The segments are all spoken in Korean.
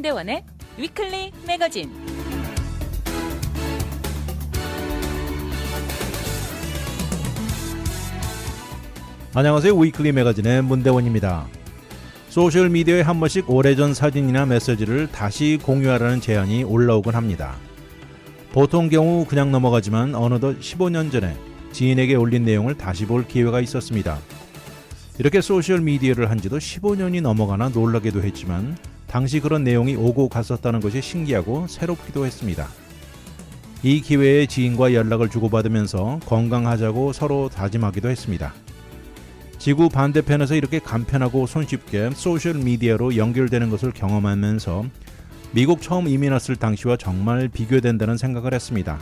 문대원의 위클리 매거진. 안녕하세요. 위클리 매거진의 문대원입니다. 소셜미디어에 한 번씩 오래전 사진이나 메시지를 다시 공유하라는 제안이 올라오곤 합니다. 보통 경우 그냥 넘어가지만 어느덧 15년 전에 지인에게 올린 내용을 다시 볼 기회가 있었습니다. 이렇게 소셜미디어를 한 지도 15년이 넘어가나 놀라기도 했지만 당시 그런 내용이 오고 갔었다는 것이 신기하고 새롭기도 했습니다. 이 기회에 지인과 연락을 주고받으면서 건강하자고 서로 다짐하기도 했습니다. 지구 반대편에서 이렇게 간편하고 손쉽게 소셜미디어로 연결되는 것을 경험하면서 미국 처음 이민 왔을 당시와 정말 비교된다는 생각을 했습니다.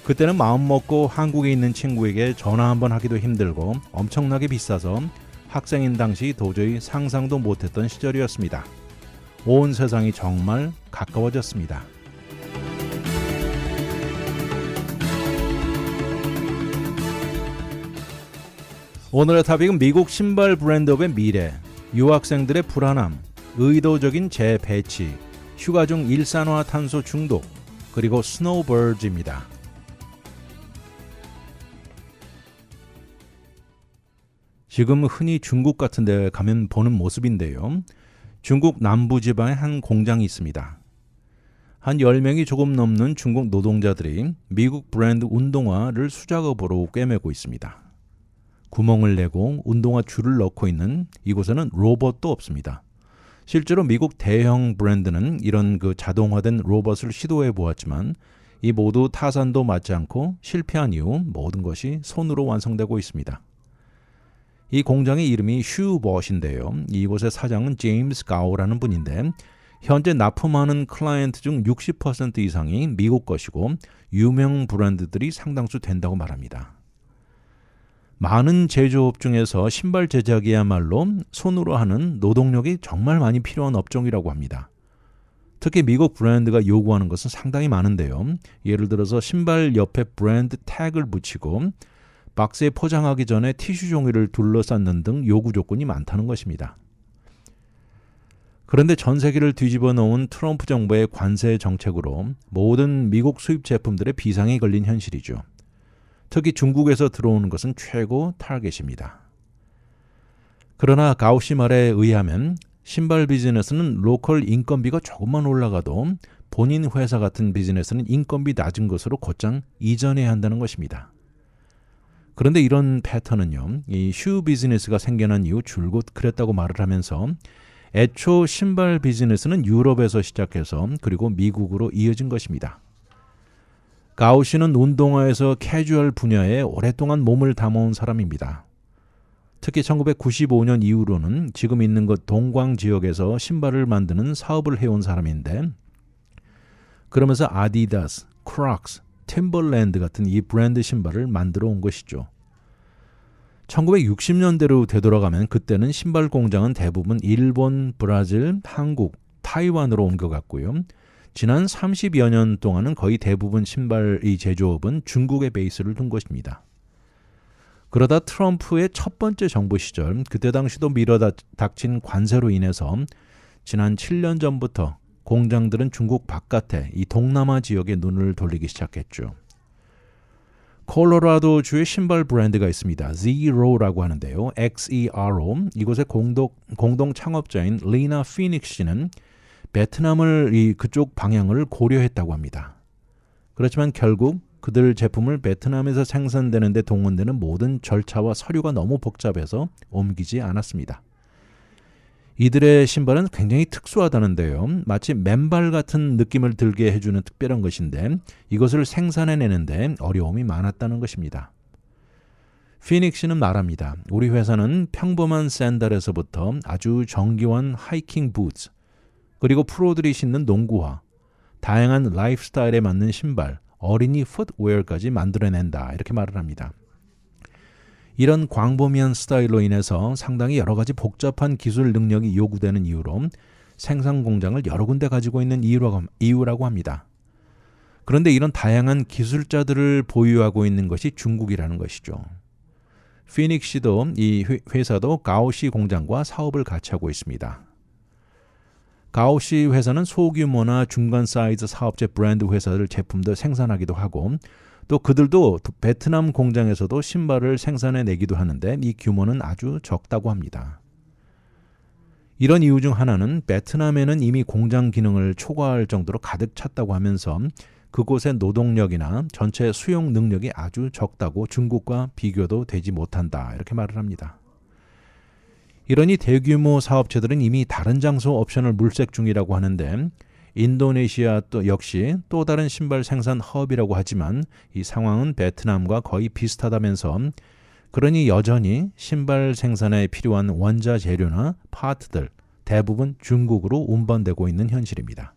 그때는 마음먹고 한국에 있는 친구에게 전화 한번 하기도 힘들고 엄청나게 비싸서 학생인 당시 도저히 상상도 못했던 시절이었습니다. 온 세상이 정말 가까워졌습니다. 오늘의 탑픽은 미국 신발 브랜드업의 미래, 유학생들의 불안함, 의도적인 재배치, 휴가 중 일산화탄소 중독, 그리고 스노우버즈입니다. 지금 흔히 중국 같은 데 가면 보는 모습인데요. 중국 남부지방에 한 공장이 있습니다. 한 10명이 조금 넘는 중국 노동자들이 미국 브랜드 운동화를 수작업으로 꿰매고 있습니다. 구멍을 내고 운동화 줄을 넣고 있는 이곳에는 로봇도 없습니다. 실제로 미국 대형 브랜드는 이런 자동화된 로봇을 시도해 보았지만 이 모두 타산도 맞지 않고 실패한 이후 모든 것이 손으로 완성되고 있습니다. 이 공장의 이름이 슈벗인데요. 이곳의 사장은 제임스 가오라는 분인데 현재 납품하는 클라이언트 중 60% 이상이 미국 것이고 유명 브랜드들이 상당수 된다고 말합니다. 많은 제조업 중에서 신발 제작이야말로 손으로 하는 노동력이 정말 많이 필요한 업종이라고 합니다. 특히 미국 브랜드가 요구하는 것은 상당히 많은데요. 예를 들어서 신발 옆에 브랜드 태그를 붙이고 박스에 포장하기 전에 티슈 종이를 둘러쌌는 등 요구 조건이 많다는 것입니다. 그런데 전 세계를 뒤집어 놓은 트럼프 정부의 관세 정책으로 모든 미국 수입 제품들의 비상이 걸린 현실이죠. 특히 중국에서 들어오는 것은 최고 타겟입니다. 그러나 가오 씨 말에 의하면 신발 비즈니스는 로컬 인건비가 조금만 올라가도 본인 회사 같은 비즈니스는 인건비 낮은 것으로 곧장 이전해야 한다는 것입니다. 그런데 이런 패턴은요, 이 슈 비즈니스가 생겨난 이후 줄곧 그랬다고 말을 하면서 애초 신발 비즈니스는 유럽에서 시작해서 그리고 미국으로 이어진 것입니다. 가오 씨는 운동화에서 캐주얼 분야에 오랫동안 몸을 담아온 사람입니다. 특히 1995년 이후로는 지금 있는 것 동광 지역에서 신발을 만드는 사업을 해온 사람인데 그러면서 아디다스, 크록스, 팀벌랜드 같은 이 브랜드 신발을 만들어 온 것이죠. 1960년대로 되돌아가면 그때는 신발 공장은 대부분 일본, 브라질, 한국, 타이완으로 옮겨갔고요. 지난 30여 년 동안은 거의 대부분 신발의 제조업은 중국에 베이스를 둔 것입니다. 그러다 트럼프의 첫 번째 정부 시절, 그때 당시도 밀어닥친 관세로 인해서 지난 7년 전부터 공장들은 중국 바깥에 이 동남아 지역에 눈을 돌리기 시작했죠. 콜로라도주의 신발 브랜드가 있습니다. Zero라고 하는데요. XERO. 이곳의 공동 창업자인 리나 피닉스 씨는 베트남을 그쪽 방향을 고려했다고 합니다. 그렇지만 결국 그들 제품을 베트남에서 생산되는 데 동원되는 모든 절차와 서류가 너무 복잡해서 옮기지 않았습니다. 이들의 신발은 굉장히 특수하다는데요. 마치 맨발 같은 느낌을 들게 해주는 특별한 것인데 이것을 생산해내는데 어려움이 많았다는 것입니다. 피닉스는 말합니다. 우리 회사는 평범한 샌들에서부터 아주 정교한 하이킹 부츠, 그리고 프로들이 신는 농구화, 다양한 라이프 스타일에 맞는 신발, 어린이 풋웨어까지 만들어낸다. 이렇게 말을 합니다. 이런 광범위한 스타일로 인해서 상당히 여러 가지 복잡한 기술 능력이 요구되는 이유로 생산 공장을 여러 군데 가지고 있는 이유라고 합니다. 그런데 이런 다양한 기술자들을 보유하고 있는 것이 중국이라는 것이죠. 피닉스도 이 회사도 가오시 공장과 사업을 같이 하고 있습니다. 가오시 회사는 소규모나 중간 사이즈 사업체 브랜드 회사들 제품도 생산하기도 하고 또 그들도 베트남 공장에서도 신발을 생산해내기도 하는데 이 규모는 아주 적다고 합니다. 이런 이유 중 하나는 베트남에는 이미 공장 기능을 초과할 정도로 가득 찼다고 하면서 그곳의 노동력이나 전체 수용 능력이 아주 적다고 중국과 비교도 되지 못한다 이렇게 말을 합니다. 이러니 대규모 사업체들은 이미 다른 장소 옵션을 물색 중이라고 하는데 인도네시아 또 역시 또 다른 신발 생산 허브이라고 하지만 이 상황은 베트남과 거의 비슷하다면서 그러니 여전히 신발 생산에 필요한 원자 재료나 파트들 대부분 중국으로 운반되고 있는 현실입니다.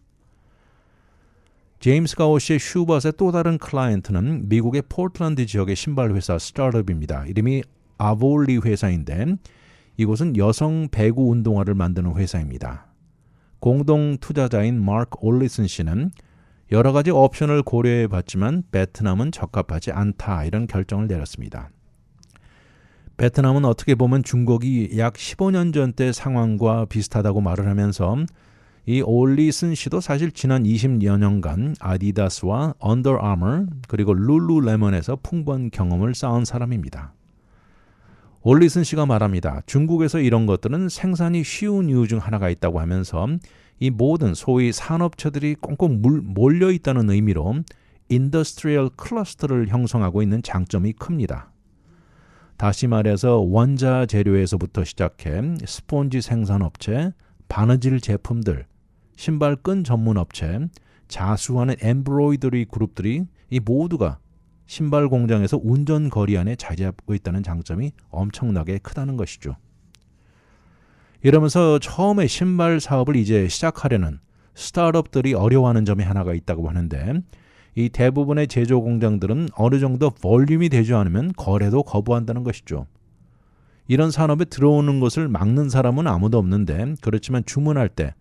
제임스 가오시의 슈벗의 또 다른 클라이언트는 미국의 포틀랜드 지역의 신발 회사 스타트업입니다. 이름이 아볼리 회사인데 이곳은 여성 배구 운동화를 만드는 회사입니다. 공동 투자자인 마크 올리슨 씨는 여러 가지 옵션을 고려해 봤지만 베트남은 적합하지 않다 이런 결정을 내렸습니다. 베트남은 어떻게 보면 중국이 약 15년 전때 상황과 비슷하다고 말을 하면서 이 올리슨 씨도 사실 지난 20여 년간 아디다스와 언더 아머 그리고 룰루레몬에서 풍부한 경험을 쌓은 사람입니다. 올리슨 씨가 말합니다. 중국에서 이런 것들은 생산이 쉬운 이유 중 하나가 있다고 하면서 이 모든 소위 산업체들이 꽁꽁 몰려있다는 의미로 인더스트리얼 클러스터를 형성하고 있는 장점이 큽니다. 다시 말해서 원자 재료에서부터 시작해 스폰지 생산업체, 바느질 제품들, 신발 끈 전문업체, 자수하는 엠브로이더리 그룹들이 이 모두가 신발 공장에서 운전거리 안에 자리 잡고 있다는 장점이 엄청나게 크다는 것이죠. 이러면서 처음에 신발 사업을 이제 시작하려는 스타트업들이 어려워하는 점이 하나가 있다고 하는데 이 대부분의 제조 공장들은 어느 정도 볼륨이 되지 않으면 거래도 거부한다는 것이죠. 이런 산업에 들어오는 것을 막는 사람은 아무도 없는데 그렇지만 주문할 때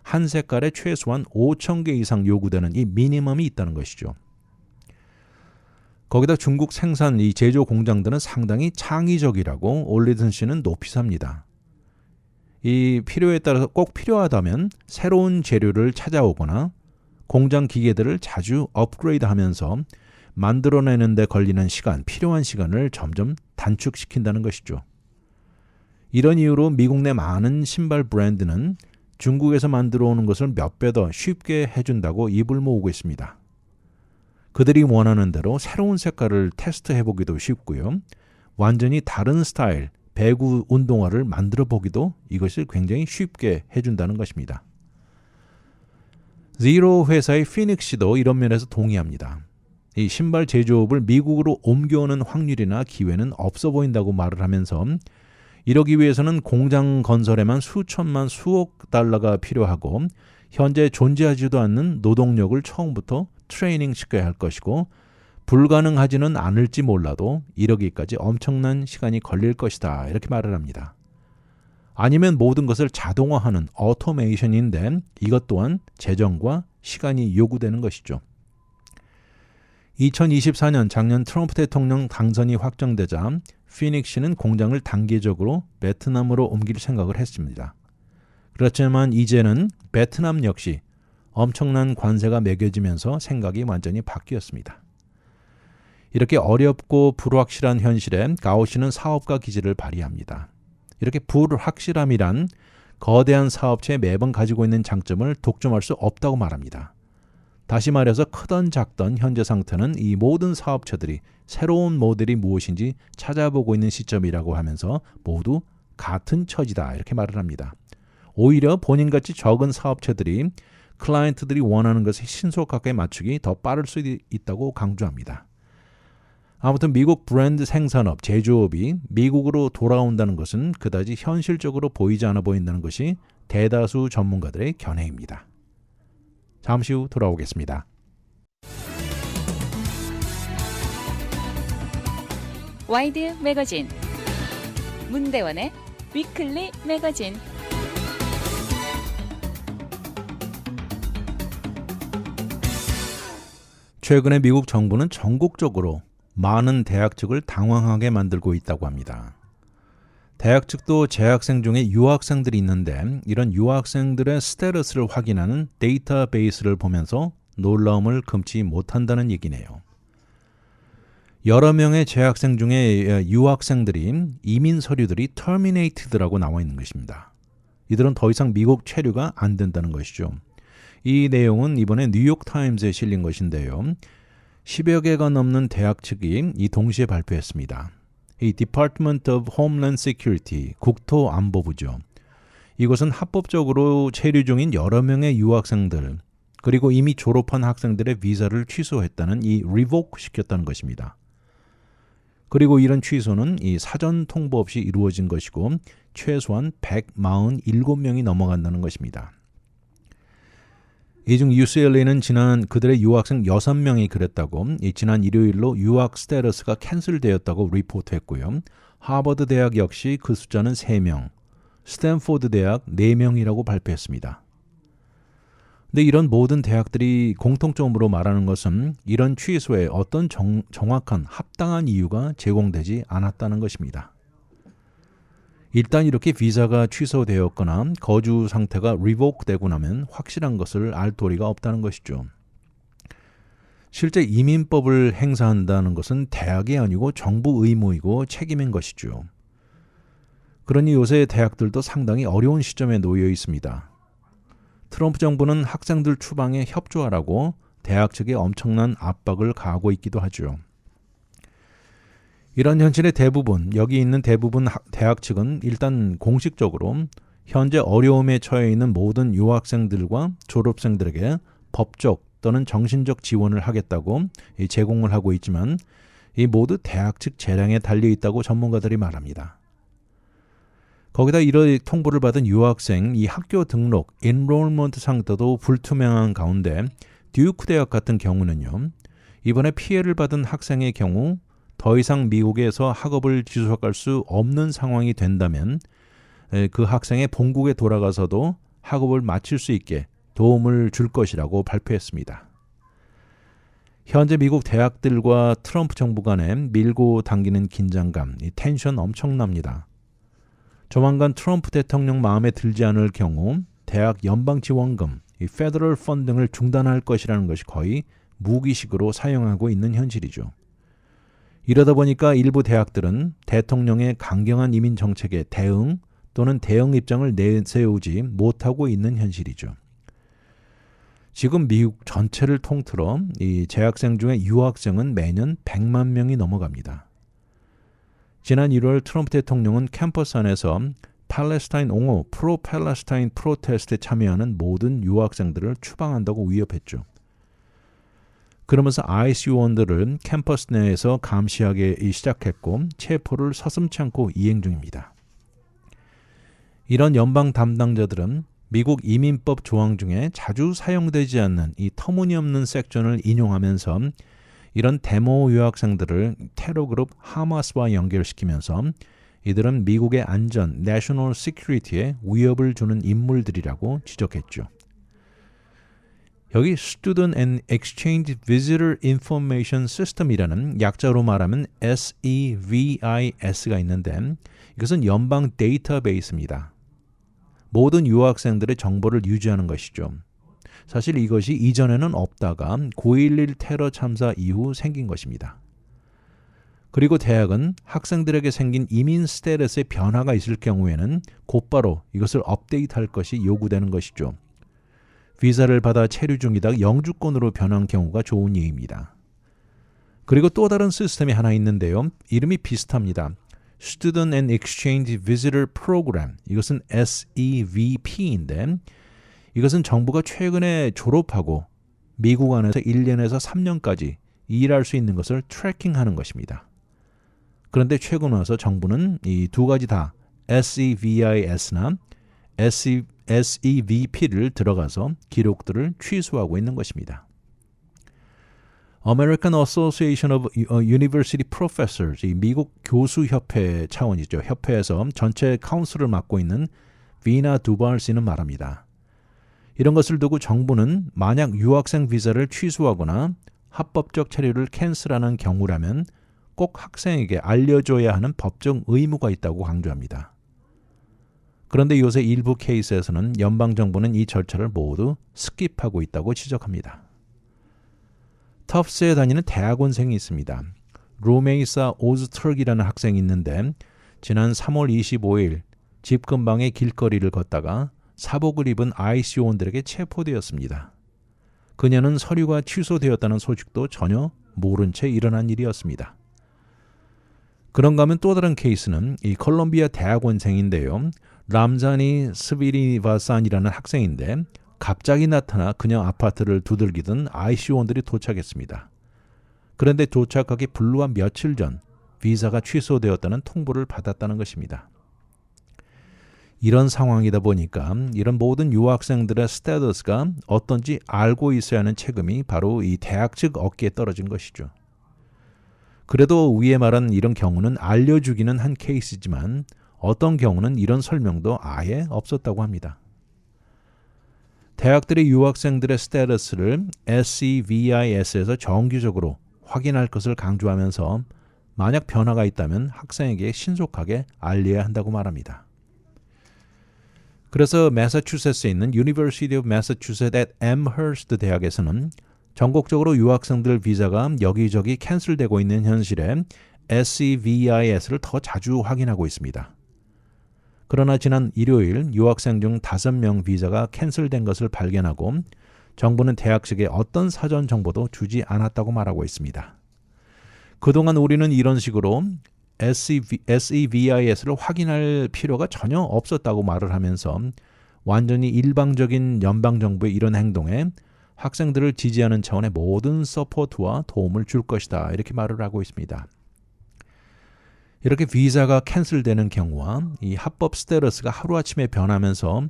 한 색깔에 최소한 5,000개 이상 요구되는 이 미니멈이 있다는 것이죠. 거기다 중국 생산 이 제조 공장들은 상당히 창의적이라고 올리슨 씨는 높이 삽니다. 이 필요에 따라서 꼭 필요하다면 새로운 재료를 찾아오거나 공장 기계들을 자주 업그레이드하면서 만들어내는 데 걸리는 시간, 필요한 시간을 점점 단축시킨다는 것이죠. 이런 이유로 미국 내 많은 신발 브랜드는 중국에서 만들어 오는 것을 몇 배 더 쉽게 해준다고 입을 모으고 있습니다. 그들이 원하는 대로 새로운 색깔을 테스트해보기도 쉽고요. 완전히 다른 스타일, 배구 운동화를 만들어 보기도 이것을 굉장히 쉽게 해준다는 것입니다. 지로 회사의 피닉스도 이런 면에서 동의합니다. 이 신발 제조업을 미국으로 옮겨오는 확률이나 기회는 없어 보인다고 말을 하면서 이러기 위해서는 공장 건설에만 수천만 수억 달러가 필요하고 현재 존재하지도 않는 노동력을 처음부터 트레이닝 시켜야 할 것이고 불가능하지는 않을지 몰라도 이러기까지 엄청난 시간이 걸릴 것이다 이렇게 말을 합니다. 아니면 모든 것을 자동화하는 오토메이션인데 이것 또한 재정과 시간이 요구되는 것이죠. 2024년 작년 트럼프 대통령 당선이 확정되자 피닉스는 공장을 단계적으로 베트남으로 옮길 생각을 했습니다. 그렇지만 이제는 베트남 역시 엄청난 관세가 매겨지면서 생각이 완전히 바뀌었습니다. 이렇게 어렵고 불확실한 현실에 가오시는 사업가 기질을 발휘합니다. 이렇게 불확실함이란 거대한 사업체에 매번 가지고 있는 장점을 독점할 수 없다고 말합니다. 다시 말해서 크던 작던 현재 상태는 이 모든 사업체들이 새로운 모델이 무엇인지 찾아보고 있는 시점이라고 하면서 모두 같은 처지다 이렇게 말을 합니다. 오히려 본인같이 적은 사업체들이 클라이언트들이 원하는 것에 신속하게 맞추기 더 빠를 수 있다고 강조합니다. 아무튼 미국 브랜드 생산업, 제조업이 미국으로 돌아온다는 것은 그다지 현실적으로 보이지 않아 보인다는 것이 대다수 전문가들의 견해입니다. 잠시 후 돌아오겠습니다. 와이드 매거진 문대원의 위클리 매거진. 최근에 미국 정부는 전국적으로 많은 대학 측을 당황하게 만들고 있다고 합니다. 대학 측도 재학생 중에 유학생들이 있는데 이런 유학생들의 스테러스를 확인하는 데이터베이스를 보면서 놀라움을 금치 못한다는 얘기네요. 여러 명의 재학생 중에 유학생들이 이민 서류들이 terminated라고 나와 있는 것입니다. 이들은 더 이상 미국 체류가 안 된다는 것이죠. 이 내용은 이번에 뉴욕타임즈에 실린 것인데요. 10여 개가 넘는 대학 측이 이 동시에 발표했습니다. 이 Department of Homeland Security, 국토안보부죠. 이것은 합법적으로 체류 중인 여러 명의 유학생들, 그리고 이미 졸업한 학생들의 비자를 취소했다는 이 revoke 시켰다는 것입니다. 그리고 이런 취소는 이 사전 통보 없이 이루어진 것이고 최소한 147명이 넘어간다는 것입니다. 이 중 UCLA는 지난 그들의 유학생 6명이 그랬다고 지난 일요일로 유학 스테러스가 캔슬되었다고 리포트했고요. 하버드 대학 역시 그 숫자는 3명, 스탠포드 대학 4명이라고 발표했습니다. 근데 이런 모든 대학들이 공통점으로 말하는 것은 이런 취소에 어떤 정확한 합당한 이유가 제공되지 않았다는 것입니다. 일단 이렇게 비자가 취소되었거나 거주 상태가 revoke되고 나면 확실한 것을 알 도리가 없다는 것이죠. 실제 이민법을 행사한다는 것은 대학이 아니고 정부 의무이고 책임인 것이죠. 그러니 요새 대학들도 상당히 어려운 시점에 놓여 있습니다. 트럼프 정부는 학생들 추방에 협조하라고 대학 측에 엄청난 압박을 가하고 있기도 하죠. 이런 현실의 대부분, 여기 있는 대부분 대학 측은 일단 공식적으로 현재 어려움에 처해 있는 모든 유학생들과 졸업생들에게 법적 또는 정신적 지원을 하겠다고 제공을 하고 있지만 이 모두 대학 측 재량에 달려 있다고 전문가들이 말합니다. 거기다 이런 통보를 받은 유학생, 이 학교 등록, enrollment 상태도 불투명한 가운데 듀크 대학 같은 경우는요. 이번에 피해를 받은 학생의 경우 더 이상 미국에서 학업을 지속할 수 없는 상황이 된다면 그 학생의 본국에 돌아가서도 학업을 마칠 수 있게 도움을 줄 것이라고 발표했습니다. 현재 미국 대학들과 트럼프 정부 간에 밀고 당기는 긴장감, 이 텐션 엄청납니다. 조만간 트럼프 대통령 마음에 들지 않을 경우 대학 연방지원금, 이 페더럴 펀딩을 중단할 것이라는 것이 거의 무기식으로 사용하고 있는 현실이죠. 이러다 보니까 일부 대학들은 대통령의 강경한 이민 정책에 대응 또는 대응 입장을 내세우지 못하고 있는 현실이죠. 지금 미국 전체를 통틀어 이 재학생 중에 유학생은 매년 100만 명이 넘어갑니다. 지난 1월 트럼프 대통령은 캠퍼스 안에서 팔레스타인 옹호, 프로-팔레스타인 프로테스트에 참여하는 모든 유학생들을 추방한다고 위협했죠. 그러면서 ICE 요원들을 캠퍼스 내에서 감시하기 시작했고 체포를 서슴지 않고 이행 중입니다. 이런 연방 담당자들은 미국 이민법 조항 중에 자주 사용되지 않는 이 터무니없는 섹션을 인용하면서 이런 데모 유학생들을 테러 그룹 하마스와 연결시키면서 이들은 미국의 안전, 내셔널 시큐리티에 위협을 주는 인물들이라고 지적했죠. 여기 Student and Exchange Visitor Information System이라는 약자로 말하면 SEVIS가 있는데 이것은 연방 데이터베이스입니다. 모든 유학생들의 정보를 유지하는 것이죠. 사실 이것이 이전에는 없다가 9.11 테러 참사 이후 생긴 것입니다. 그리고 대학은 학생들에게 생긴 이민 스테러스의 변화가 있을 경우에는 곧바로 이것을 업데이트할 것이 요구되는 것이죠. 비자를 받아 체류 중이다 영주권으로 변한 경우가 좋은 예입니다. 그리고 또 다른 시스템이 하나 있는데요. 이름이 비슷합니다. Student and Exchange Visitor Program, 이것은 SEVP인데 이것은 정부가 최근에 졸업하고 미국 안에서 1년에서 3년까지 일할 수 있는 것을 트래킹하는 것입니다. 그런데 최근 와서 정부는 이 두 가지 다 SEVIS나 SEVP를 들어가서 기록들을 취소하고 있는 것입니다. American Association of University Professors, 이 미국 교수협회 차원이죠. 협회에서 전체 카운슬을 맡고 있는 비나 두발시는 말합니다. 이런 것을 두고 정부는 만약 유학생 비자를 취소하거나 합법적 체류를 캔슬하는 경우라면 꼭 학생에게 알려줘야 하는 법적 의무가 있다고 강조합니다. 그런데 요새 일부 케이스에서는 연방정부는 이 절차를 모두 스킵하고 있다고 지적합니다. 터프스에 다니는 대학원생이 있습니다. 루메이사 오즈트럭이라는 학생이 있는데 지난 3월 25일 집 근방의 길거리를 걷다가 사복을 입은 IC요원들에게 체포되었습니다. 그녀는 서류가 취소되었다는 소식도 전혀 모른 채 일어난 일이었습니다. 그런가 하면 또 다른 케이스는 이 콜롬비아 대학원생인데요. 람자니 스비리바산이라는 학생인데 갑자기 나타나 그녀 아파트를 두들기던 IC요원들이 도착했습니다. 그런데 도착하기 불과 며칠 전 비자가 취소되었다는 통보를 받았다는 것입니다. 이런 상황이다 보니까 이런 모든 유학생들의 스테이터스가 어떤지 알고 있어야 하는 책임이 바로 이 대학 측 어깨에 떨어진 것이죠. 그래도 위에 말한 이런 경우는 알려주기는 한 케이스지만 어떤 경우는 이런 설명도 아예 없었다고 합니다. 대학들이 유학생들의 스테이터스를 SEVIS에서 정기적으로 확인할 것을 강조하면서 만약 변화가 있다면 학생에게 신속하게 알려야 한다고 말합니다. 그래서 매사추세츠에 있는 University of Massachusetts at Amherst 대학에서는 전국적으로 유학생들 비자가 여기저기 캔슬되고 있는 현실에 SEVIS를 더 자주 확인하고 있습니다. 그러나 지난 일요일 유학생 중 5명 비자가 캔슬된 것을 발견하고 정부는 대학 측에 어떤 사전 정보도 주지 않았다고 말하고 있습니다. 그동안 우리는 이런 식으로 SEVIS를 확인할 필요가 전혀 없었다고 말을 하면서 완전히 일방적인 연방정부의 이런 행동에 학생들을 지지하는 차원의 모든 서포트와 도움을 줄 것이다 이렇게 말을 하고 있습니다. 이렇게 비자가 캔슬되는 경우와 이 합법 스테이터스가 하루아침에 변하면서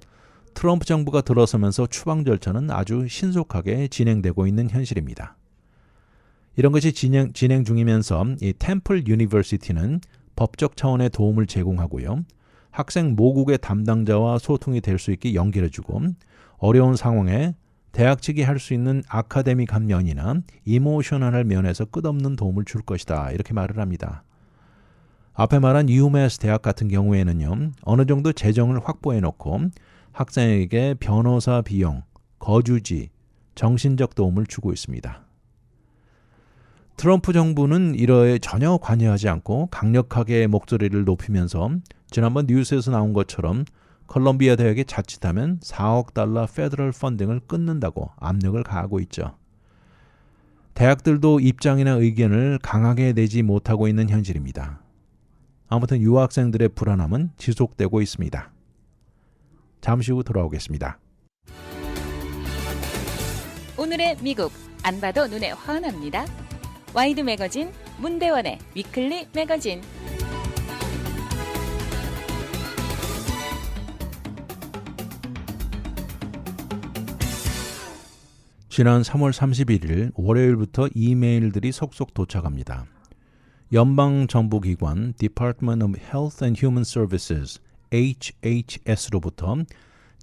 트럼프 정부가 들어서면서 추방 절차는 아주 신속하게 진행되고 있는 현실입니다. 이런 것이 진행 중이면서 이 템플 유니버시티는 법적 차원의 도움을 제공하고요. 학생 모국의 담당자와 소통이 될 수 있게 연결해주고 어려운 상황에 대학 측이 할 수 있는 아카데믹한 면이나 이모셔널한 면에서 끝없는 도움을 줄 것이다 이렇게 말을 합니다. 앞에 말한 UMass 대학 같은 경우에는요. 어느 정도 재정을 확보해 놓고 학생에게 변호사 비용, 거주지, 정신적 도움을 주고 있습니다. 트럼프 정부는 이러에 전혀 관여하지 않고 강력하게 목소리를 높이면서 지난번 뉴스에서 나온 것처럼 콜롬비아 대학에 자칫하면 4억 달러 페더럴 펀딩을 끊는다고 압력을 가하고 있죠. 대학들도 입장이나 의견을 강하게 내지 못하고 있는 현실입니다. 아무튼 유학생들의 불안함은 지속되고 있습니다. 잠시 후 돌아오겠습니다. 오늘의 미국 안 봐도 눈에 환합니다. 와이드 매거진 문대원의 위클리 매거진. 지난 3월 31일 월요일부터 이메일들이 속속 도착합니다. 연방정부기관 Department of Health and Human Services HHS로부터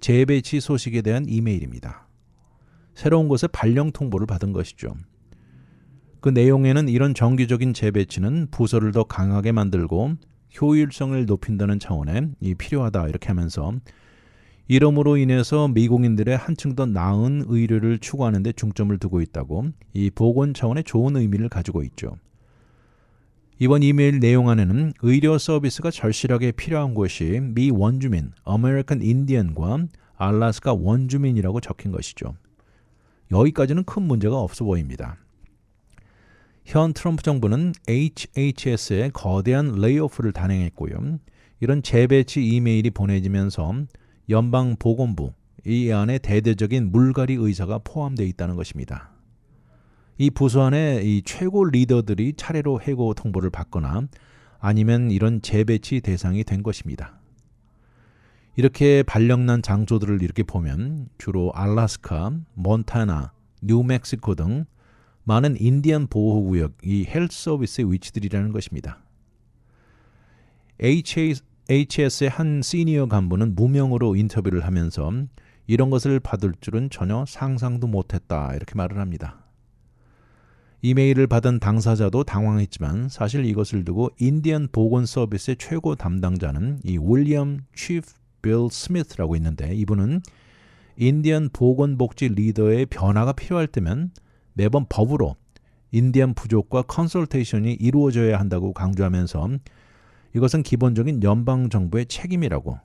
재배치 소식에 대한 이메일입니다. 새로운 곳에 발령 통보를 받은 것이죠. 그 내용에는 이런 정기적인 재배치는 부서를 더 강하게 만들고 효율성을 높인다는 차원에 필요하다 이렇게 하면서 이름으로 인해서 미국인들의 한층 더 나은 의료를 추구하는 데 중점을 두고 있다고 이 보건 차원의 좋은 의미를 가지고 있죠. 이번 이메일 내용 안에는 의료 서비스가 절실하게 필요한 곳이 미 원주민, 아메리칸 인디언과 알래스카 원주민이라고 적힌 것이죠. 여기까지는 큰 문제가 없어 보입니다. 현 트럼프 정부는 HHS에 거대한 레이오프를 단행했고요. 이런 재배치 이메일이 보내지면서 연방보건부, 이 안에 대대적인 물갈이 의사가 포함되어 있다는 것입니다. 이 부서 안에 이 최고 리더들이 차례로 해고 통보를 받거나 아니면 이런 재배치 대상이 된 것입니다. 이렇게 발령난 장소들을 이렇게 보면 주로 알래스카, 몬타나, 뉴멕시코 등 많은 인디언 보호구역, 이 헬스 서비스의 위치들이라는 것입니다. HS의 한 시니어 간부는 무명으로 인터뷰를 하면서 이런 것을 받을 줄은 전혀 상상도 못했다 이렇게 말을 합니다. 이메일을 받은 당사자도 당황했지만 사실 이것을 두고 인디언 보건 서비스의 최고 담당자는 이 윌리엄 치프 빌 스미스라고 있는데, 이분은 인디언 보건복지 리더의 변화가 필요할 때면 매번 법으로 인디언 부족과 컨설테이션이 이루어져야 한다고 강조하면서 이것은 기본적인 연방정부의 책임이라고,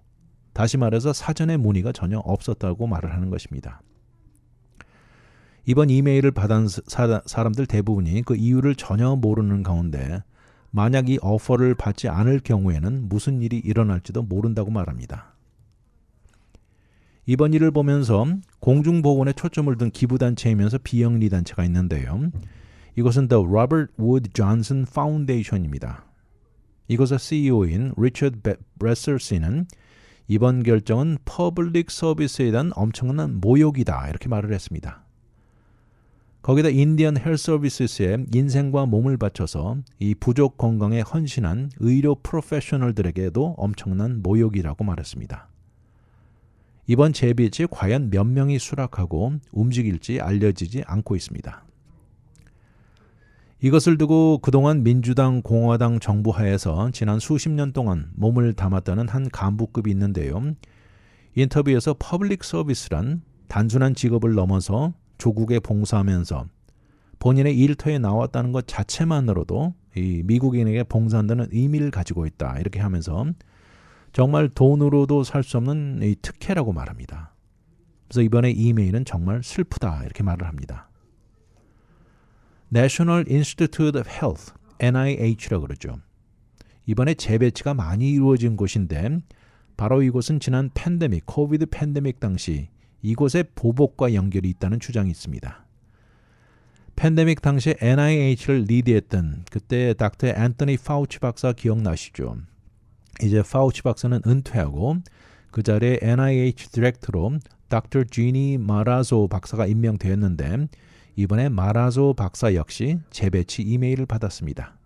다시 말해서 사전의 문의가 전혀 없었다고 말을 하는 것입니다. 이번 이메일을 받은 사람들 대부분이 그 이유를 전혀 모르는 가운데 만약 이 오퍼를 받지 않을 경우에는 무슨 일이 일어날지도 모른다고 말합니다. 이번 일을 보면서 공중보건에 초점을 둔 기부단체이면서 비영리 단체가 있는데요. 이것은 The Robert Wood Johnson Foundation입니다. 이곳의 CEO인 리처드 브레서스는 이번 결정은 퍼블릭 서비스에 대한 엄청난 모욕이다 이렇게 말을 했습니다. 거기다 인디언 헬스 서비스에 인생과 몸을 바쳐서 이 부족 건강에 헌신한 의료 프로페셔널들에게도 엄청난 모욕이라고 말했습니다. 이번 재배치 과연 몇 명이 수락하고 움직일지 알려지지 않고 있습니다. 이것을 두고 그동안 민주당, 공화당 정부 하에서 지난 수십 년 동안 몸을 담았다는 한 간부급이 있는데요. 인터뷰에서 퍼블릭 서비스란 단순한 직업을 넘어서 조국에 봉사하면서 본인의 일터에 나왔다는 것 자체만으로도 이 미국인에게 봉사한다는 의미를 가지고 있다 이렇게 하면서 정말 돈으로도 살 수 없는 이 특혜라고 말합니다. 그래서 이번에 이메일은 정말 슬프다 이렇게 말을 합니다. National Institute of Health, NIH라고 그러죠. 이번에 재배치가 많이 이루어진 곳인데 바로 이곳은 지난 팬데믹, 코비드 팬데믹 당시 이곳의 보복과 연결이 있다는 주장이 있습니다. 팬데믹 당시 NIH를 리드했던 그때 닥터 앤토니 파우치 박사 기억나시죠? 이제 파우치 박사는 은퇴하고 그 자리에 NIH 디렉터로 닥터 지니 마라조 박사가 임명되었는데 이번에 마라조 박사 역시 재배치 이메일을 받았습니다.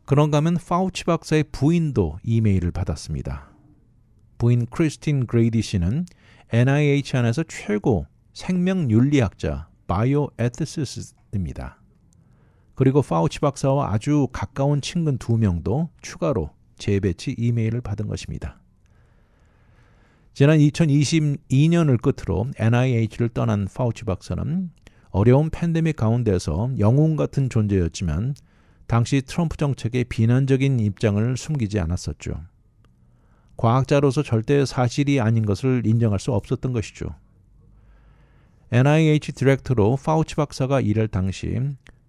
그런가 하면 파우치 박사의 부인도 이메일을 받았습니다. 부인 크리스틴 그레이디 씨는 NIH 안에서 최고 생명윤리학자 바이오에티시스트입니다. 그리고 파우치 박사와 아주 가까운 친근 2명도 추가로 재배치 이메일을 받은 것입니다. 지난 2022년을 끝으로 NIH를 떠난 파우치 박사는 어려운 팬데믹 가운데서 영웅 같은 존재였지만 당시 트럼프 정책의 비난적인 입장을 숨기지 않았었죠. 과학자로서 절대 사실이 아닌 것을 인정할 수 없었던 것이죠. NIH 디렉터로 파우치 박사가 일할 당시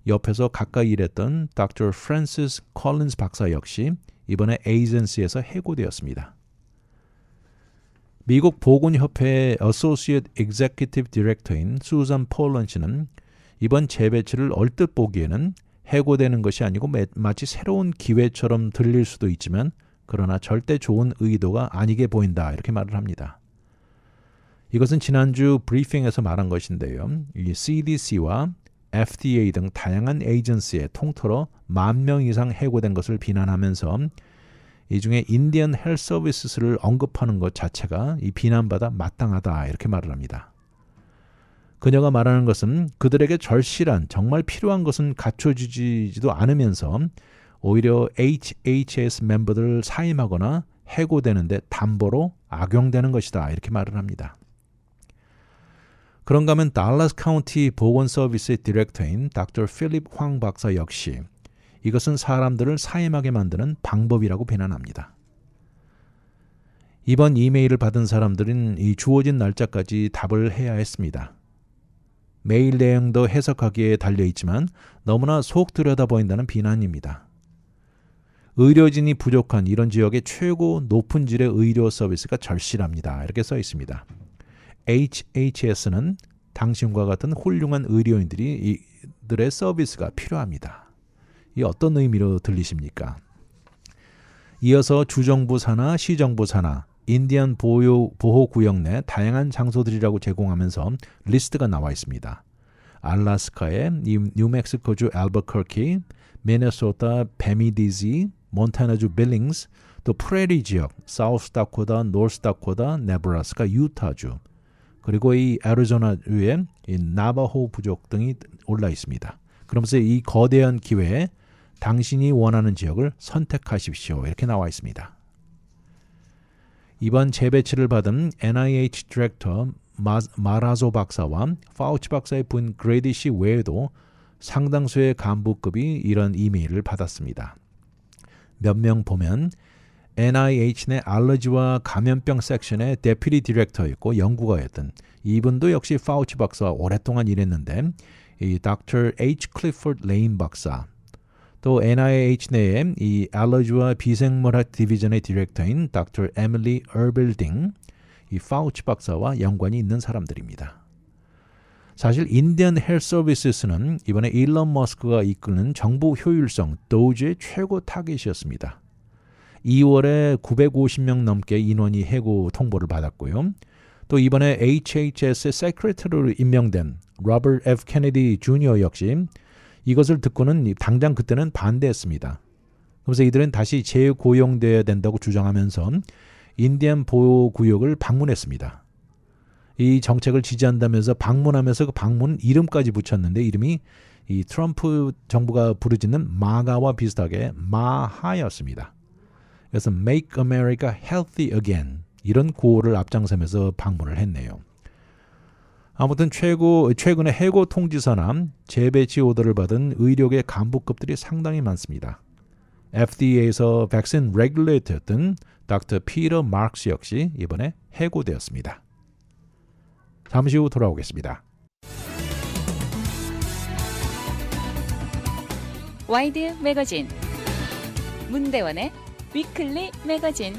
옆에서 가까이 일했던 닥터 프랜시스 콜린스 박사 역시 이번에 에이전시에서 해고되었습니다. 미국 보건협회의 어소시에이트 executive 디렉터인 수잔 폴런 씨는 이번 재배치를 얼뜻 보기에는 해고되는 것이 아니고 마치 새로운 기회처럼 들릴 수도 있지만 그러나 절대 좋은 의도가 아니게 보인다 이렇게 말을 합니다. 이것은 지난주 브리핑에서 말한 것인데요. 이 CDC와 FDA 등 다양한 에이전시에 통틀어 10,000명 이상 해고된 것을 비난하면서 이 중에 인디언 헬스 서비스를 언급하는 것 자체가 이 비난받아 마땅하다 이렇게 말을 합니다. 그녀가 말하는 것은 그들에게 절실한 정말 필요한 것은 갖춰주지도 않으면서 오히려 HHS 멤버들을 사임하거나 해고되는데 담보로 악용되는 것이다 이렇게 말을 합니다. 그런가 하면 달라스 카운티 보건서비스의 디렉터인 닥터 필립 황 박사 역시 이것은 사람들을 사임하게 만드는 방법이라고 비난합니다. 이번 이메일을 받은 사람들은 이 주어진 날짜까지 답을 해야 했습니다. 메일 내용도 해석하기에 달려있지만 너무나 속 들여다보인다는 비난입니다. 의료진이 부족한 이런 지역의 최고 높은 질의 의료 서비스가 절실합니다. 이렇게 써 있습니다. HHS는 당신과 같은 훌륭한 의료인들이 이들의 서비스가 필요합니다. 이 어떤 의미로 들리십니까? 이어서 주정부 산하, 시정부 산하, 인디언 보호구역 내 다양한 장소들이라고 제공하면서 리스트가 나와 있습니다. 알래스카의 뉴멕시코주 알버커키, 미네소타 베미디지, 몬타나주 빌링스, 또 프레리 지역, 사우스다코타, 노스다코타, 네브라스카, 유타주, 그리고 이 애리조나주의 이 나바호 부족 등이 올라 있습니다. 그러면서 이 거대한 기회에 당신이 원하는 지역을 선택하십시오. 이렇게 나와 있습니다. 이번 재배치를 받은 NIH 디렉터 마라조 박사와 파우치 박사의 부인 그레디 씨 외에도 상당수의 간부급이 이런 이메일을 받았습니다. 몇 명 보면 NIH 내 알러지와 감염병 섹션의 데피티 디렉터였고 연구가였던 이분도 역시 파우치 박사와 오랫동안 일했는데 이 Dr. H. Clifford Lane 박사 또 NIH 내에 이 알러지와 비생물학 디비전의 디렉터인 Dr. Emily Erberding 이 파우치 박사와 연관이 있는 사람들입니다. 사실 인디언 헬스 서비스는 이번에 일론 머스크가 이끄는 정부 효율성 도지의 최고 타깃이었습니다. 2월에 950명 넘게 인원이 해고 통보를 받았고요. 또 이번에 HHS의 세크레터리로 임명된 로버트 F. 케네디 주니어 역시 이것을 듣고는 당장 그때는 반대했습니다. 그래서 이들은 다시 재고용돼야 된다고 주장하면서 인디언 보호구역을 방문했습니다. 이 정책을 지지한다면서 방문하면서 그 방문 이름까지 붙였는데 이름이 이 트럼프 정부가 부르짖는 마가와 비슷하게 마하였습니다. 그래서 Make America Healthy Again 이런 구호를 앞장서면서 방문을 했네요. 아무튼 최근에 해고 통지서나 재배치 오더를 받은 의료계 간부급들이 상당히 많습니다. FDA에서 백신 레귤레이터였던 Dr. 피터 마크스 역시 이번에 해고되었습니다. 잠시 후 돌아오겠습니다. 와이드 매거진 문대원의 위클리 매거진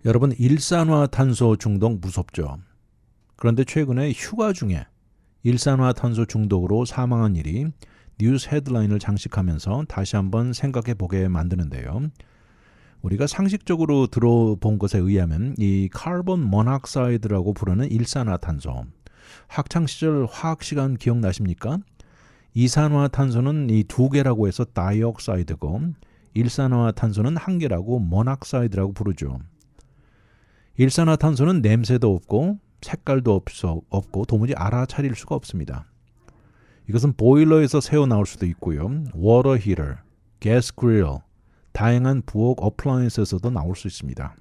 여러분 일산화탄소 중독 무섭죠? 그런데 최근에 휴가 중에 일산화탄소 중독으로 사망한 일이 뉴스 헤드라인을 장식하면서 다시 한번 생각해 보게 만드는데요. 우리가 상식적으로 들어본 것에 의하면 이 카본 모낙사이드라고 부르는 일산화탄소 학창시절 화학시간 기억나십니까? 이산화탄소는 이 두 개라고 해서 다이옥사이드고 일산화탄소는 한 개라고 모낙사이드라고 부르죠. 일산화탄소는 냄새도 없고 색깔도 없고 도무지 알아차릴 수가 없습니다. 이것은 보일러에서 새어나올 수도 있고요. 워터 히터, 가스 그릴, 다양한 부엌 어플라이언스에서도 나올 수 있습니다.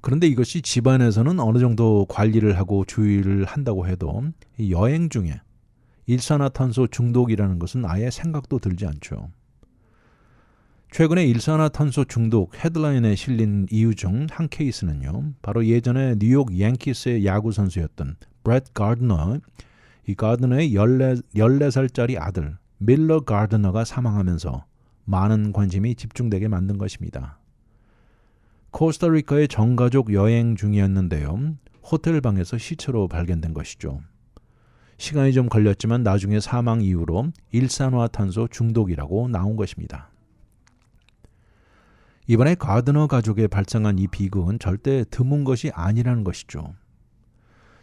그런데 이것이 집안에서는 어느 정도 관리를 하고 주의를 한다고 해도 여행 중에 일산화탄소 중독이라는 것은 아예 생각도 들지 않죠. 최근에 일산화탄소 중독 헤드라인에 실린 이유 중 한 케이스는요. 바로 예전에 뉴욕 양키스의 야구 선수였던 브렛 가드너, 이 가드너의 14살짜리 아들 밀러 가드너가 사망하면서 많은 관심이 집중되게 만든 것입니다. 코스타리카의 전가족 여행 중이었는데요. 호텔 방에서 시체로 발견된 것이죠. 시간이 좀 걸렸지만 나중에 사망 이후로 일산화탄소 중독이라고 나온 것입니다. 이번에 가드너 가족에 발생한 이 비극은 절대 드문 것이 아니라는 것이죠.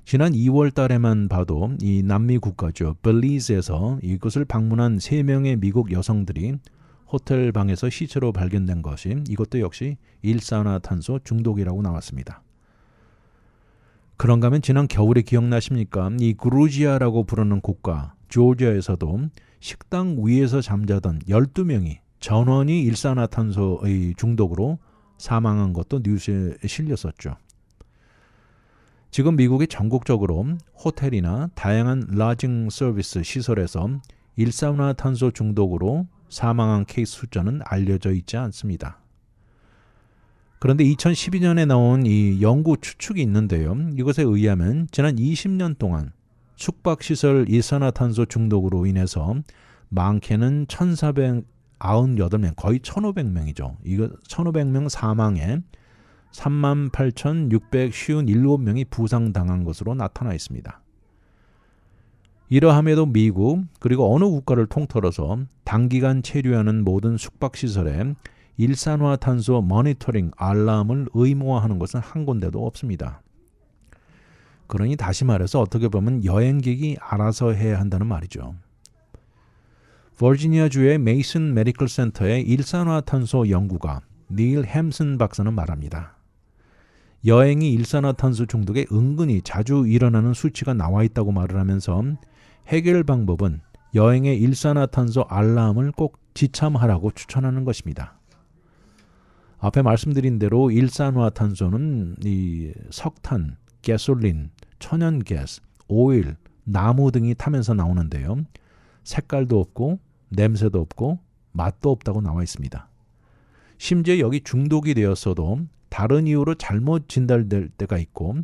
지난 2월 달에만 봐도 이 남미 국가죠. 벨리즈에서 이곳을 방문한 3명의 미국 여성들이 호텔 방에서 시체로 발견된 것이 이것도 역시 일산화탄소 중독이라고 나왔습니다. 그런가 하면 지난 겨울에 기억나십니까? 이 그루지아라고 부르는 국가 조지아에서도 식당 위에서 잠자던 12명이 전원이 일산화탄소의 중독으로 사망한 것도 뉴스에 실렸었죠. 지금 미국이 전국적으로 호텔이나 다양한 라징 서비스 시설에서 일산화탄소 중독으로 사망한 케이스 숫자는 알려져 있지 않습니다. 그런데 2012년에 나온 이 연구 추측이 있는데요. 이것에 의하면 지난 20년 동안 숙박시설 일산화탄소 중독으로 인해서 많게는 1,498명, 거의 1,500명이죠. 이거 1,500명 사망에 38,657명이 부상당한 것으로 나타나 있습니다. 이러함에도 미국 그리고 어느 국가를 통틀어서 단기간 체류하는 모든 숙박시설에 일산화탄소 모니터링 알람을 의무화하는 것은 한 군데도 없습니다. 그러니 다시 말해서 어떻게 보면 여행객이 알아서 해야 한다는 말이죠. 버지니아주의 메이슨 메디컬 센터의 일산화탄소 연구가 닐 햄슨 박사는 말합니다. 여행이 일산화탄소 중독에 은근히 자주 일어나는 수치가 나와 있다고 말을 하면서 해결 방법은 여행의 일산화탄소 알람을 꼭 지참하라고 추천하는 것입니다. 앞에 말씀드린 대로 일산화탄소는 이 석탄, 가솔린, 천연가스, 오일, 나무 등이 타면서 나오는데요. 색깔도 없고 냄새도 없고 맛도 없다고 나와 있습니다. 심지어 여기 중독이 되었어도 다른 이유로 잘못 진단될 때가 있고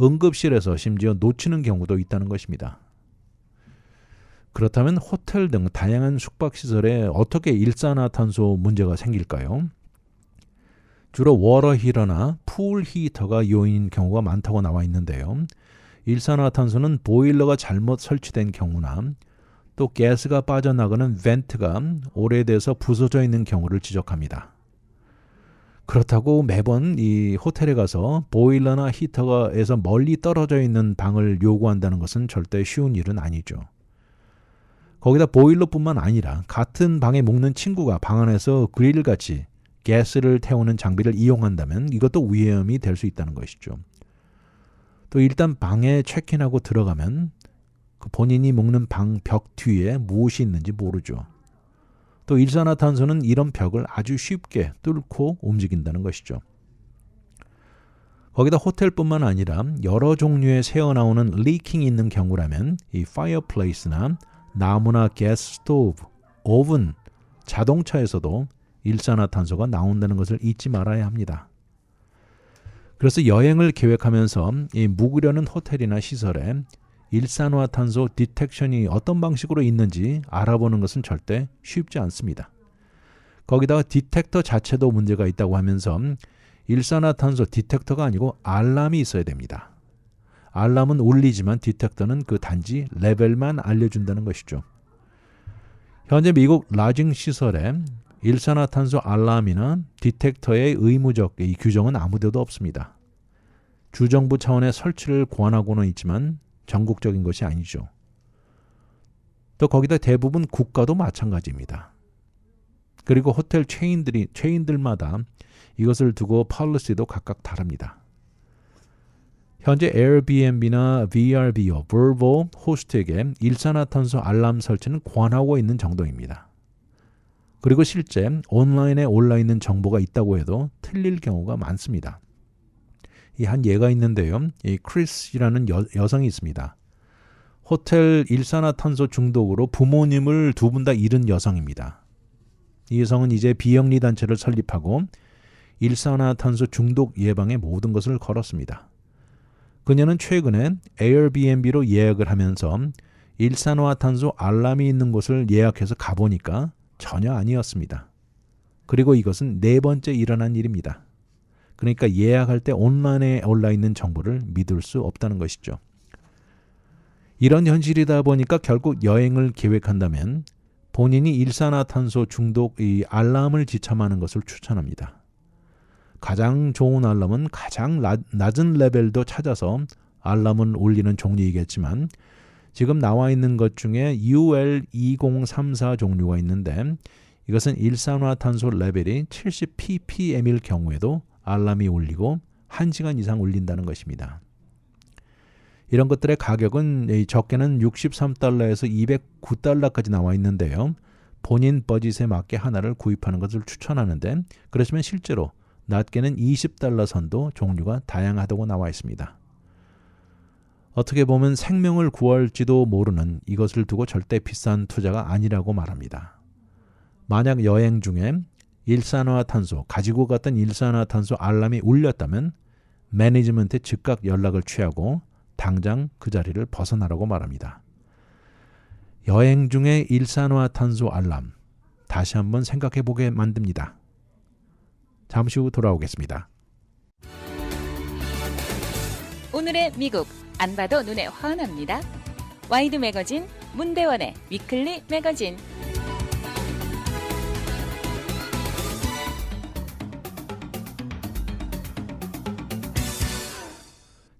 응급실에서 심지어 놓치는 경우도 있다는 것입니다. 그렇다면 호텔 등 다양한 숙박시설에 어떻게 일산화탄소 문제가 생길까요? 주로 워터 히터나 풀 히터가 요인인 경우가 많다고 나와 있는데요. 일산화탄소는 보일러가 잘못 설치된 경우나 또 가스가 빠져나가는 벤트가 오래돼서 부서져 있는 경우를 지적합니다. 그렇다고 매번 이 호텔에 가서 보일러나 히터에서 멀리 떨어져 있는 방을 요구한다는 것은 절대 쉬운 일은 아니죠. 거기다 보일러뿐만 아니라 같은 방에 묵는 친구가 방 안에서 그릴같이 가스를 태우는 장비를 이용한다면 이것도 위험이 될 수 있다는 것이죠. 또 일단 방에 체크인하고 들어가면 그 본인이 묵는 방 벽 뒤에 무엇이 있는지 모르죠. 또 일산화탄소는 이런 벽을 아주 쉽게 뚫고 움직인다는 것이죠. 거기다 호텔뿐만 아니라 여러 종류의 새어나오는 리킹이 있는 경우라면 이 파이어플레이스나 나무나 가스 스토브, 오븐, 자동차에서도 일산화탄소가 나온다는 것을 잊지 말아야 합니다. 그래서 여행을 계획하면서 이 묵으려는 호텔이나 시설에 일산화탄소 디텍션이 어떤 방식으로 있는지 알아보는 것은 절대 쉽지 않습니다. 거기다가 디텍터 자체도 문제가 있다고 하면서 일산화탄소 디텍터가 아니고 알람이 있어야 됩니다. 알람은 울리지만 디텍터는 그 단지 레벨만 알려준다는 것이죠. 현재 미국 라징 시설에 일산화탄소 알람이나 디텍터의 의무적 이 규정은 아무데도 없습니다. 주정부 차원의 설치를 권하고는 있지만 전국적인 것이 아니죠. 또 거기다 대부분 국가도 마찬가지입니다. 그리고 호텔 체인들마다 이것을 두고 폴리시도 각각 다릅니다. 현재 에어비앤비나 VRBO, Vrbo 호스트에게 일산화탄소 알람 설치는 권하고 있는 정도입니다. 그리고 실제 온라인에 올라있는 정보가 있다고 해도 틀릴 경우가 많습니다. 이 한 예가 있는데요. 이 크리스라는 여성이 있습니다. 호텔 일산화탄소 중독으로 부모님을 두 분 다 잃은 여성입니다. 이 여성은 이제 비영리 단체를 설립하고 일산화탄소 중독 예방에 모든 것을 걸었습니다. 그녀는 최근에 에어비앤비로 예약을 하면서 일산화탄소 알람이 있는 곳을 예약해서 가보니까 전혀 아니었습니다. 그리고 이것은 4번째 일어난 일입니다. 그러니까 예약할 때 온라인에 올라있는 정보를 믿을 수 없다는 것이죠. 이런 현실이다 보니까 결국 여행을 계획한다면 본인이 일산화탄소 중독 이 알람을 지참하는 것을 추천합니다. 가장 좋은 알람은 가장 낮은 레벨도 찾아서 알람을 울리는 종류이겠지만 지금 나와 있는 것 중에 UL2034 종류가 있는데 이것은 일산화탄소 레벨이 70ppm일 경우에도 알람이 울리고 1시간 이상 울린다는 것입니다. 이런 것들의 가격은 적게는 $63에서 $209까지 나와 있는데요. 본인 버짓에 맞게 하나를 구입하는 것을 추천하는데 그렇지만 실제로 낮게는 $20 선도 종류가 다양하다고 나와 있습니다. 어떻게 보면 생명을 구할지도 모르는 이것을 두고 절대 비싼 투자가 아니라고 말합니다. 만약 여행 중에 일산화탄소, 가지고 갔던 일산화탄소 알람이 울렸다면 매니지먼트에 즉각 연락을 취하고 당장 그 자리를 벗어나라고 말합니다. 여행 중에 일산화탄소 알람, 다시 한번 생각해 보게 만듭니다. 잠시 후 돌아오겠습니다. 오늘의 미국 안 봐도 눈에 환합니다. 와이드 매거진 문대원의 위클리 매거진.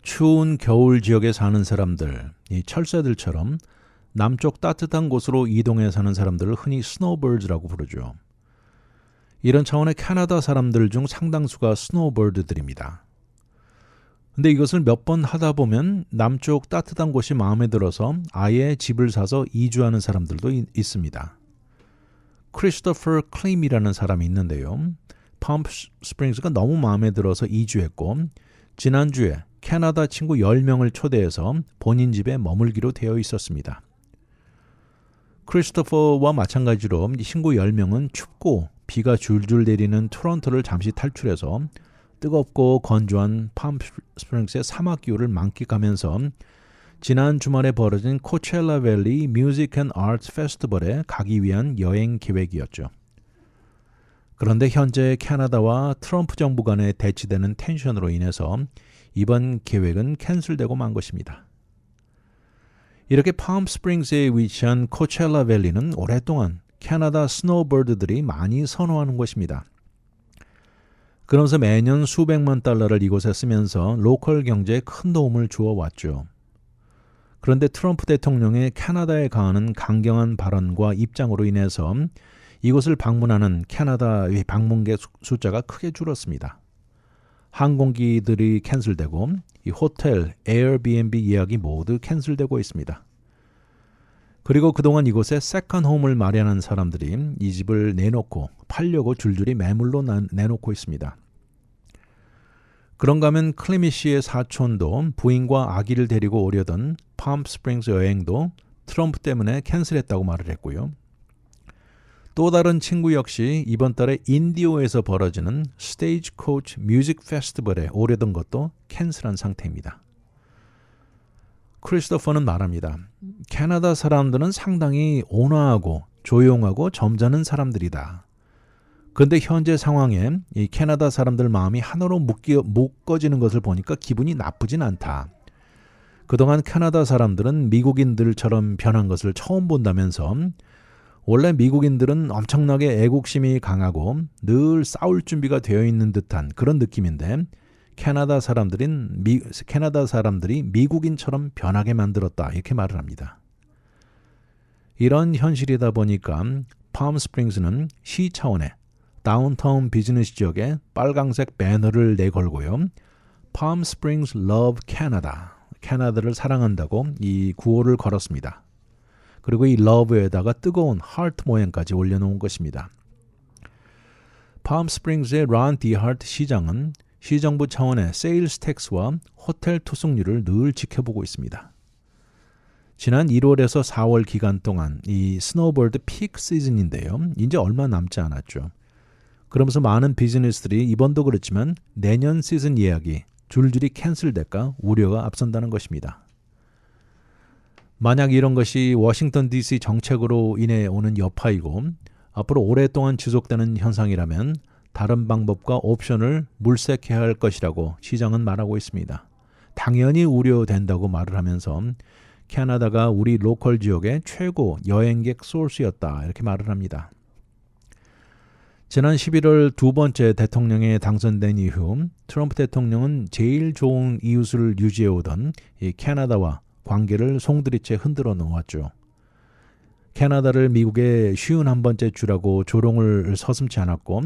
추운 겨울 지역에 사는 사람들, 이 철새들처럼 남쪽 따뜻한 곳으로 이동해 사는 사람들을 흔히 스노우버드라고 부르죠. 이런 차원의 캐나다 사람들 중 상당수가 스노우버드들입니다. 근데 이것을 몇 번 하다 보면 남쪽 따뜻한 곳이 마음에 들어서 아예 집을 사서 이주하는 사람들도 있습니다. 크리스토퍼 클림이라는 사람이 있는데요. 팜 스프링스가 너무 마음에 들어서 이주했고 지난주에 캐나다 친구 10명을 초대해서 본인 집에 머물기로 되어 있었습니다. 크리스토퍼와 마찬가지로 친구 10명은 춥고 비가 줄줄 내리는 토론토를 잠시 탈출해서 뜨겁고 건조한 팜 스프링스의 사막 기후를 만끽하면서 지난 주말에 벌어진 코첼라 밸리 뮤직 앤 아트 페스티벌에 가기 위한 여행 계획이었죠. 그런데 현재 캐나다와 트럼프 정부 간에 대치되는 텐션으로 인해서 이번 계획은 캔슬되고 만 것입니다. 이렇게 팜 스프링스에 위치한 코첼라 밸리는 오랫동안 캐나다 스노우버드들이 많이 선호하는 곳입니다. 그러면서 매년 수백만 달러를 이곳에 쓰면서 로컬 경제에 큰 도움을 주어왔죠. 그런데 트럼프 대통령의 캐나다에 가하는 강경한 발언과 입장으로 인해서 이곳을 방문하는 캐나다의 방문객 숫자가 크게 줄었습니다. 항공기들이 캔슬되고 이 호텔, 에어비앤비 예약이 모두 캔슬되고 있습니다. 그리고 그동안 이곳에 세컨 홈을 마련한 사람들이 이 집을 내놓고 팔려고 줄줄이 매물로 내놓고 있습니다. 그런가 하면 클리미 씨의 사촌도 부인과 아기를 데리고 오려던 팜 스프링스 여행도 트럼프 때문에 캔슬했다고 말을 했고요. 또 다른 친구 역시 이번 달에 인디오에서 벌어지는 스테이지 코치 뮤직 페스티벌에 오려던 것도 캔슬한 상태입니다. 크리스토퍼는 말합니다. 캐나다 사람들은 상당히 온화하고 조용하고 점잖은 사람들이다. 그런데 현재 상황에 이 캐나다 사람들 마음이 하나로 묶어지는 것을 보니까 기분이 나쁘진 않다. 그동안 캐나다 사람들은 미국인들처럼 변한 것을 처음 본다면서 원래 미국인들은 엄청나게 애국심이 강하고 늘 싸울 준비가 되어 있는 듯한 그런 느낌인데 캐나다 사람들이 미국인처럼 변하게 만들었다 이렇게 말을 합니다. 이런 현실이다 보니까 팜 스프링스는 시 차원의 다운타운 비즈니스 지역에 빨강색 배너를 내걸고요. 팜 스프링스 러브 캐나다, 캐나다를 사랑한다고 이 구호를 걸었습니다. 그리고 이 러브에다가 뜨거운 하트 모양까지 올려놓은 것입니다. 팜 스프링스의 란 디하트 시장은 시정부 차원의 세일스 텍스와 호텔 투숙률을 늘 지켜보고 있습니다. 지난 1월에서 4월 기간 동안 이 스노우보드 피크 시즌인데요. 이제 얼마 남지 않았죠. 그러면서 많은 비즈니스들이 이번도 그렇지만 내년 시즌 예약이 줄줄이 캔슬될까 우려가 앞선다는 것입니다. 만약 이런 것이 워싱턴 DC 정책으로 인해 오는 여파이고 앞으로 오랫동안 지속되는 현상이라면 다른 방법과 옵션을 물색해야 할 것이라고 시장은 말하고 있습니다. 당연히 우려된다고 말을 하면서 캐나다가 우리 로컬 지역의 최고 여행객 소스였다 이렇게 말을 합니다. 지난 11월 두 번째 대통령에 당선된 이후 트럼프 대통령은 제일 좋은 이웃을 유지해오던 이 캐나다와 관계를 송두리째 흔들어 놓았죠. 캐나다를 미국의 쉬운 한 번째 주라고 조롱을 서슴지 않았고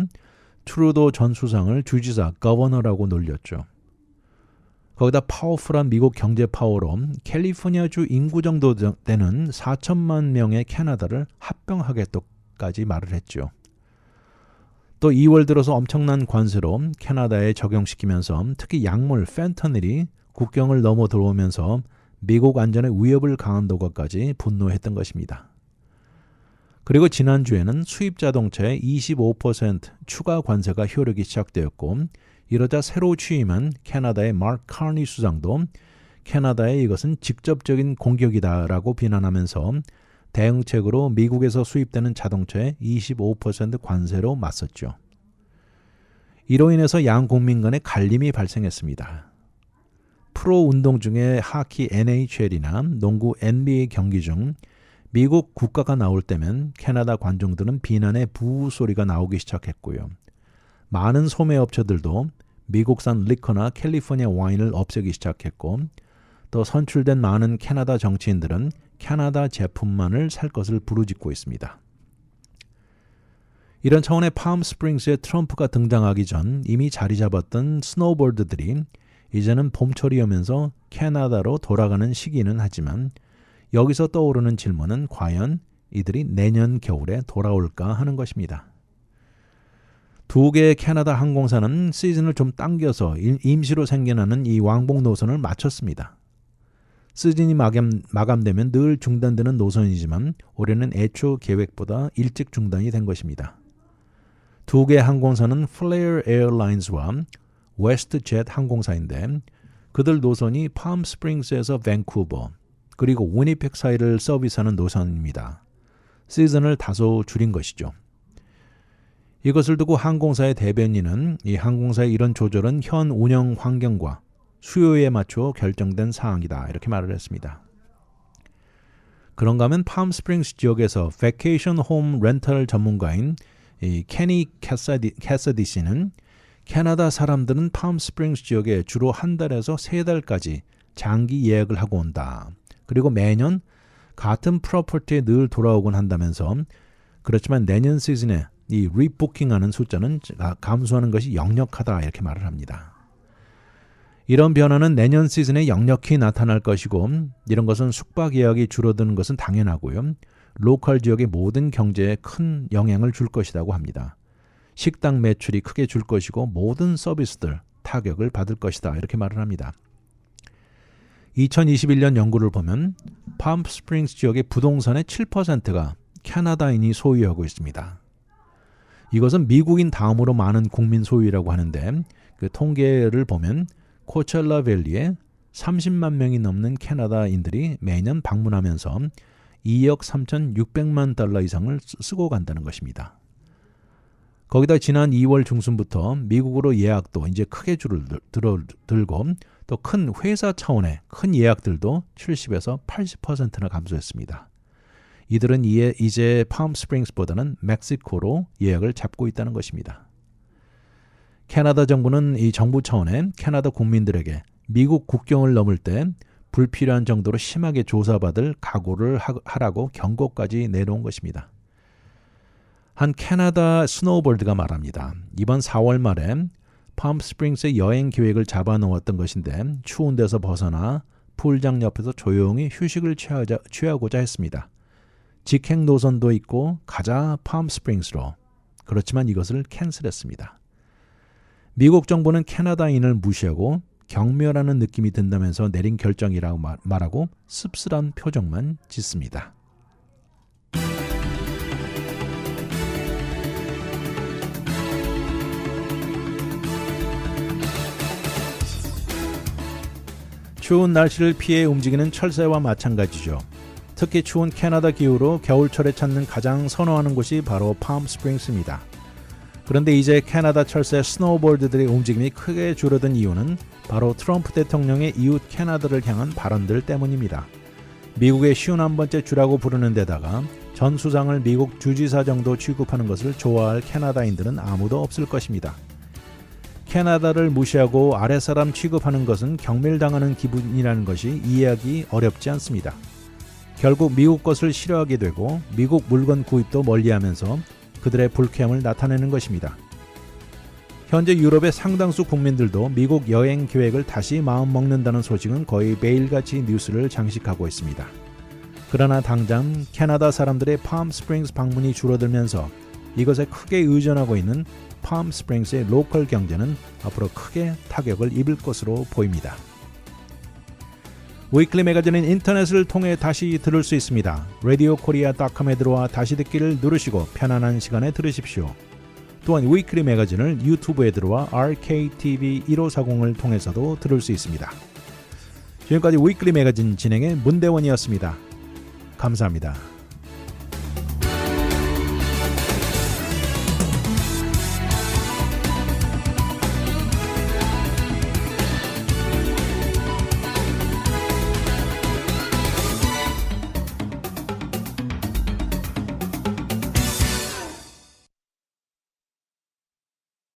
트루도 전 수상을 주지사 거버너라고 놀렸죠. 거기다 파워풀한 미국 경제 파워로 캘리포니아주 인구 정도 되는 4천만 명의 캐나다를 합병하겠다까지 말을 했죠. 또 2월 들어서 엄청난 관세로 캐나다에 적용시키면서 특히 약물 펜터닐이 국경을 넘어 들어오면서 미국 안전에 위협을 가한다고까지 분노했던 것입니다. 그리고 지난주에는 수입 자동차의 25% 추가 관세가 효력이 시작되었고 이러자 새로 취임한 캐나다의 마크 카니 수상도 캐나다의 이것은 직접적인 공격이다라고 비난하면서 대응책으로 미국에서 수입되는 자동차에 25% 관세로 맞섰죠. 이로 인해서 양 국민 간의 갈림이 발생했습니다. 프로 운동 중에 하키 NHL이나 농구 NBA 경기 중 미국 국가가 나올 때면 캐나다 관중들은 비난의 부우 소리가 나오기 시작했고요. 많은 소매업체들도 미국산 리커나 캘리포니아 와인을 없애기 시작했고 또 선출된 많은 캐나다 정치인들은 캐나다 제품만을 살 것을 부르짖고 있습니다. 이런 차원의 팜 스프링스에 트럼프가 등장하기 전 이미 자리 잡았던 스노우보드들이 이제는 봄철이 오면서 캐나다로 돌아가는 시기는 하지만 여기서 떠오르는 질문은 과연 이들이 내년 겨울에 돌아올까 하는 것입니다. 두 개의 캐나다 항공사는 시즌을 좀 당겨서 임시로 생겨나는 이 왕복 노선을 마쳤습니다. 시즌이 마감되면 늘 중단되는 노선이지만 올해는 애초 계획보다 일찍 중단이 된 것입니다. 두 개의 항공사는 플레어 에어라인스와 웨스트젯 항공사인데 그들 노선이 팜스프링스에서 밴쿠버 그리고 위니펙 사이를 서비스하는 노선입니다. 시즌을 다소 줄인 것이죠. 이것을 두고 항공사의 대변인은 이 항공사의 이런 조절은 현 운영 환경과 수요에 맞춰 결정된 사항이다 이렇게 말을 했습니다. 그런가 하면 팜스프링스 지역에서 베케이션 홈 렌털 전문가인 이 케니 캐서디 씨는 캐나다 사람들은 팜스프링스 지역에 주로 한 달에서 세 달까지 장기 예약을 하고 온다. 그리고 매년 같은 프로퍼티에 늘 돌아오곤 한다면서 그렇지만 내년 시즌에 이 리부킹하는 숫자는 감소하는 것이 역력하다 이렇게 말을 합니다. 이런 변화는 내년 시즌에 역력히 나타날 것이고 이런 것은 숙박 예약이 줄어드는 것은 당연하고요. 로컬 지역의 모든 경제에 큰 영향을 줄 것이라고 합니다. 식당 매출이 크게 줄 것이고 모든 서비스들 타격을 받을 것이다 이렇게 말을 합니다. 2021년 연구를 보면 팜스프링스 지역의 부동산의 7%가 캐나다인이 소유하고 있습니다. 이것은 미국인 다음으로 많은 국민 소유라고 하는데 그 통계를 보면 코첼라 밸리에 30만 명이 넘는 캐나다인들이 매년 방문하면서 2억 3,600만 달러 이상을 쓰고 간다는 것입니다. 거기다 지난 2월 중순부터 미국으로 예약도 이제 크게 줄을 들고 또 큰 회사 차원의 큰 예약들도 70에서 80%나 감소했습니다. 이들은 이제 팜스프링스보다는 멕시코로 예약을 잡고 있다는 것입니다. 캐나다 정부는 이 정부 차원의 캐나다 국민들에게 미국 국경을 넘을 때 불필요한 정도로 심하게 조사받을 각오를 하라고 경고까지 내놓은 것입니다. 한 캐나다 스노우보드가 말합니다. 이번 4월 말에 팜스프링스의 여행 계획을 잡아놓았던 것인데 추운 데서 벗어나 풀장 옆에서 조용히 휴식을 취하고자 했습니다. 직행 노선도 있고 가자 팜스프링스로. 그렇지만 이것을 캔슬했습니다. 미국 정부는 캐나다인을 무시하고 경멸하는 느낌이 든다면서 내린 결정이라고 말하고 씁쓸한 표정만 짓습니다. 추운 날씨를 피해 움직이는 철새와 마찬가지죠. 특히 추운 캐나다 기후로 겨울철에 찾는 가장 선호하는 곳이 바로 팜스프링스입니다. 그런데 이제 캐나다 철새 스노우보드들의 움직임이 크게 줄어든 이유는 바로 트럼프 대통령의 이웃 캐나다를 향한 발언들 때문입니다. 미국의 51번째 주라고 부르는 데다가 전 수장을 미국 주지사 정도 취급하는 것을 좋아할 캐나다인들은 아무도 없을 것입니다. 캐나다를 무시하고 아랫사람 취급하는 것은 경멸당하는 기분이라는 것이 이해하기 어렵지 않습니다. 결국 미국 것을 싫어하게 되고 미국 물건 구입도 멀리하면서 그들의 불쾌함을 나타내는 것입니다. 현재 유럽의 상당수 국민들도 미국 여행 계획을 다시 마음먹는다는 소식은 거의 매일같이 뉴스를 장식하고 있습니다. 그러나 당장 캐나다 사람들의 팜스프링스 방문이 줄어들면서 이것에 크게 의존하고 있는 팜스프링스의 로컬 경제는 앞으로 크게 타격을 입을 것으로 보입니다. 위클리 매거진은 인터넷을 통해 다시 들을 수 있습니다. radiokorea.com에 들어와 다시 듣기를 누르시고 편안한 시간에 들으십시오. 또한 위클리 매거진을 유튜브에 들어와 RKTV1540을 통해서도 들을 수 있습니다. 지금까지 위클리 매거진 진행의 문대원이었습니다. 감사합니다.